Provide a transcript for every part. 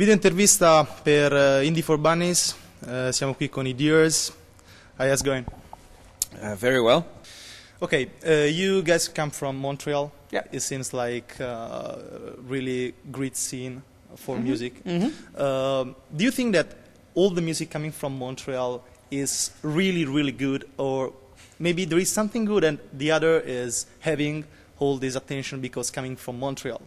Video intervista per Indie for Bunnies, siamo qui con i Deers. How is it going? Very well. Okay, you guys come from Montreal. Yeah. It seems like really great scene for music. Mm-hmm. Do you think that all the music coming from Montreal is really, really good, or maybe there is something good and the other is having all this attention because coming from Montreal?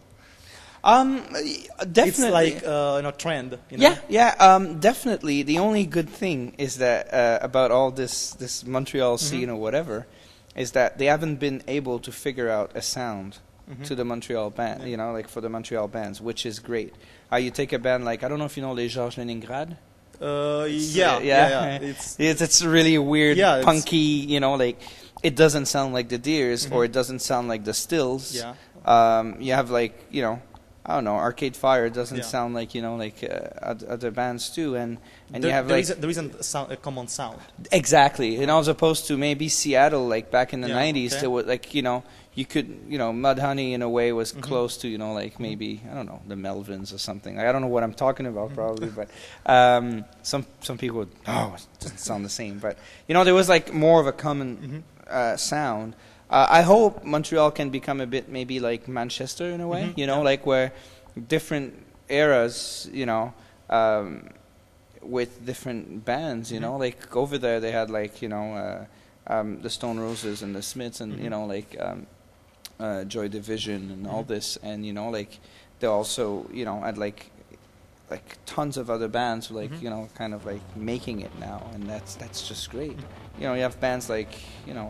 Definitely. It's like trend. You know? Yeah. Definitely. The only good thing is that about all this Montreal scene or whatever, is that they haven't been able to figure out a sound to the Montreal band. Yeah. You know, like for the Montreal bands, which is great. You take a band like, I don't know if you know Les Georges Leningrad. Yeah. It's really weird, Yeah, punky. You know, like it doesn't sound like the Deers or it doesn't sound like the Stills. Yeah. You have like I don't know, Arcade Fire doesn't Yeah. sound like other bands too, and There, you have there like isn't a common sound. exactly, as opposed to maybe Seattle, like back in the Yeah, 90s, okay. there was like you could Mudhoney in a way was close to like maybe I don't know the Melvins or something. I don't know what I'm talking about probably, but some people would it doesn't sound the same, but there was like more of a common sound. I hope Montreal can become a bit maybe like Manchester in a way, like where different eras, with different bands, like over there they had like, the Stone Roses and the Smiths and, Joy Division and all this, and, like they also, had like tons of other bands like kind of like making it now, and that's just great. You have bands like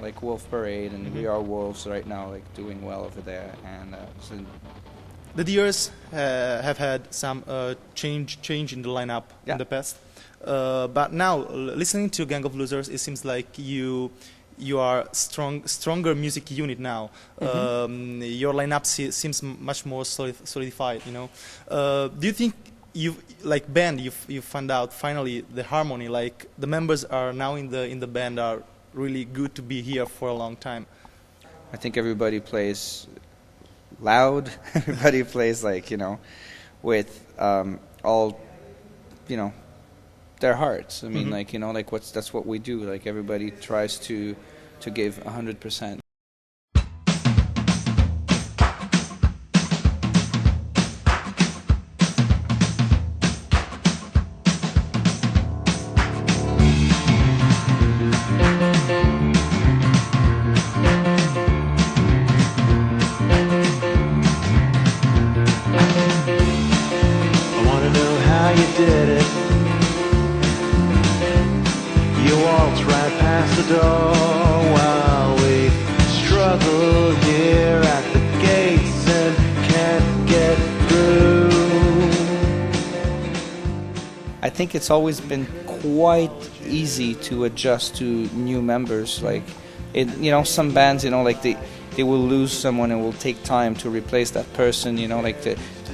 like Wolf Parade and We Are Wolves right now like doing well over there, and so The Deers have had some change in the lineup in the past, but now listening to Gang of Losers, it seems like you are stronger music unit now. Your lineup seems much more solidified. Do you think you found out finally the harmony, like the members are now in the band are really good to be here for a long time? I think everybody plays loud. Everybody plays like with all their hearts. I mean that's what we do. Like everybody tries to give 100%. Did it. You walked right past the door while we struggle here at the gates and can't get through. I think it's always been quite easy to adjust to new members. Like some bands, like they will lose someone and will take time to replace that person.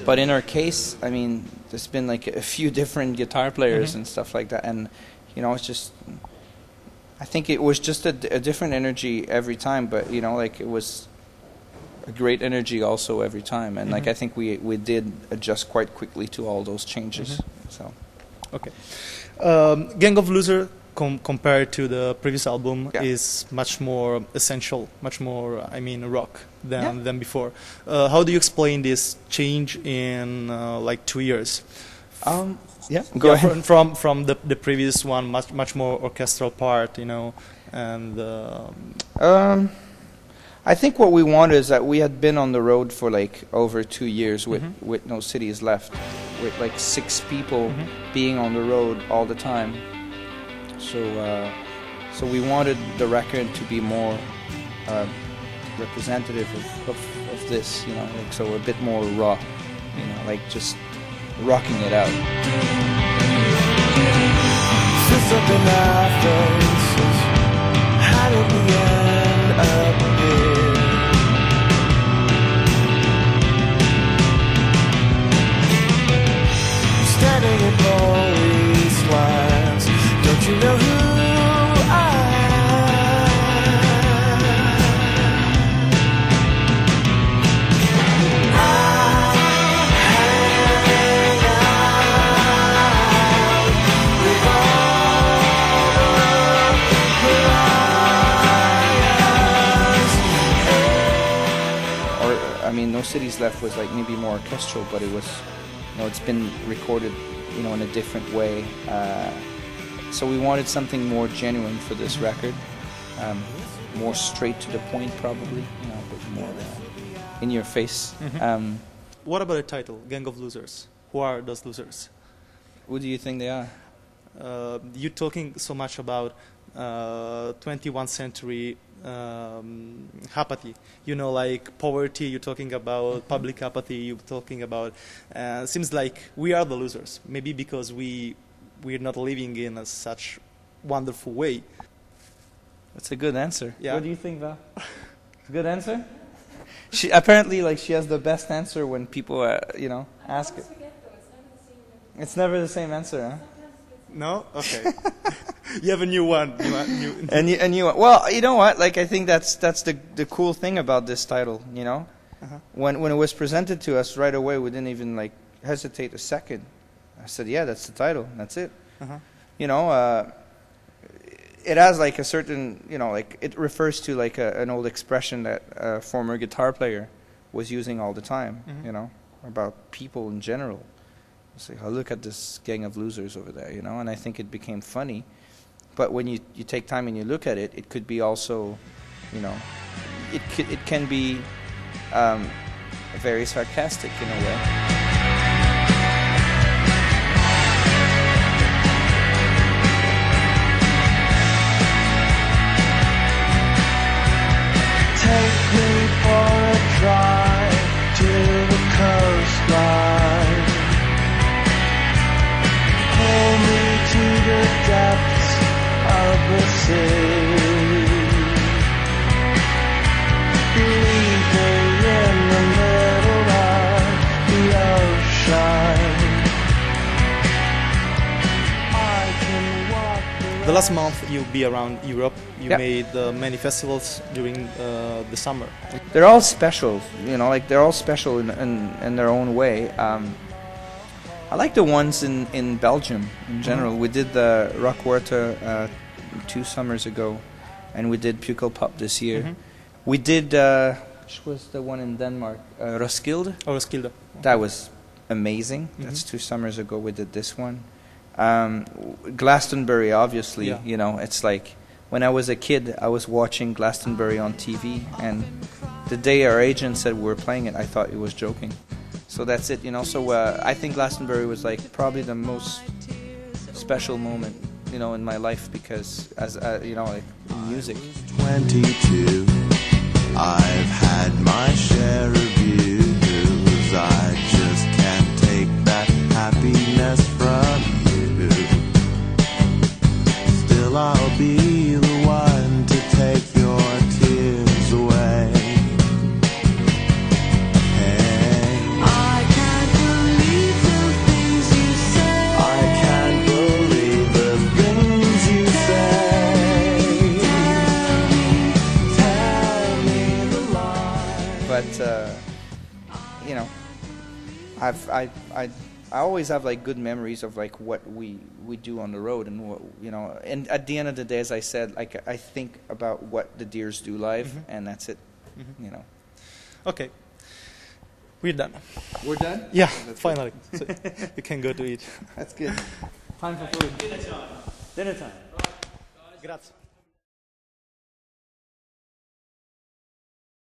But in our case, I mean, there's been like a few different guitar players and stuff like that, and it's just, I think it was just a different energy every time, but it was a great energy also every time, and like I think we did adjust quite quickly to all those changes. So okay, Gang of Loser compared to the previous album is much more essential, much more rock than before. How do you explain this change in like 2 years? Go ahead. From the previous one, much more orchestral part, and I think what we wanted is that we had been on the road for like over 2 years with no cities left, with like 6 people being on the road all the time. So we wanted the record to be more representative of this, so a bit more raw, like just rocking it out. Since something I faces, how did we end up here? Standing in police lines, don't you know who I hang mean, No Cities Left was like maybe more orchestral, but it was, it's been recorded, in a different way. So we wanted something more genuine for this record, more straight to the point, probably, a bit more in your face. What about the title, Gang of Losers? Who are those losers? Who do you think they are? You're talking so much about 21st century apathy, like poverty. You're talking about public apathy. You're talking about. Seems like we are the losers. Maybe because we're not living in such wonderful way. That's a good answer. Yeah. What do you think, Val? Good answer. She apparently she has the best answer when people ask it. It's never the same answer, huh? No? Okay. You have a new one. Well, you know what? I think that's the cool thing about this title. When it was presented to us right away, we didn't even hesitate a second. I said, "Yeah, that's the title. That's it." It has a certain, it refers to an old expression that a former guitar player was using all the time. About people in general. It's like, oh, look at this gang of losers over there, and I think it became funny. But when you take time and you look at it, it could be also, it can be very sarcastic in a way. Take me for a drive to the coastline. Pull me to the depths of the sea. Leave me in the middle of the ocean. I can walk The last month you'll be around Europe. You Yep. made many festivals during the summer. They're all special, they're all special in their own way. I like the ones in Belgium in general. We did the Rock Huerta 2 summers ago, and we did Pukkelpop this year. We did, which was the one in Denmark? Roskilde? Or Roskilde. That was amazing. That's 2 summers ago we did this one. Glastonbury, obviously, Yeah. it's like when I was a kid, I was watching Glastonbury on TV, and the day our agent said we were playing it, I thought he was joking. So that's it, So I think Glastonbury was probably the most special moment, in my life, because as in music. 22. I've had my share of views. I just can't take that happiness from you. Still, I'll be the one to take your tears away. Hey, I can't believe the things you say. I can't believe the things you say. Tell me the lie. But I always have good memories of what we do on the road, and what and at the end of the day, as I said, I think about what the Deers do live, and that's it. Okay. We're done. We're done. Yeah, finally. So you can go to eat. That's good. Time for food. Dinner time. Grazie.